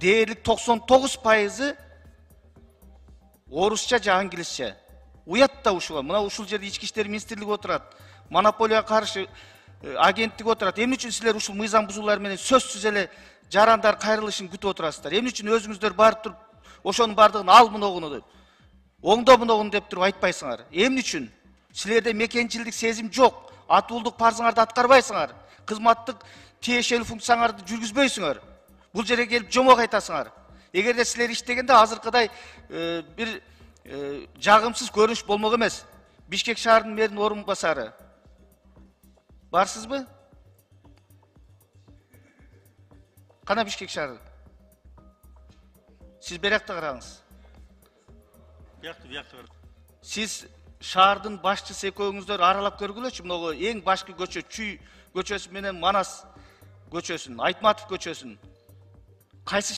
дээрлик 99% орусча же англисче. Уят да ушуга. Мына ушул жерде ички иштер министрлиги отурат. Монополияга каршы агенттик отурат. Эмне үчүн силер ушул мыйзам бузуулар менен сөзсүз эле жарандар кайрылышын күтүп отурасыздар? Эмне үчүн өзүңүздөр барып туруп ошонун бардыгын ал мыногуну деп, оңдо мыногуну деп туруп айтпайсыңар? Эмне үчүн? Силерде мекенчилдик сезим жок. Атуулдук парзыңарды аткарбайсыңар. Кызматтык тиешелүү функцияңарды жүргүзбөйсүңөр. Бул жерге келип жомок айтасыңар. Эгерде силер иштегенде азыркыдай бир жагымсыз көрүнүш болмок эмес. Бишкек шаарынын мэринин орун басары. Барсызбы? Кана Бишкек шаары? Сиз беракта караңыз. Биякта. Сиз шаардын башчысы экөөңүздөр аралап көргүлөчү. Могу эң башкы көчө Чүй көчөсү менен Манас көчөсүн, Айтматов көчөсүн. Кайсы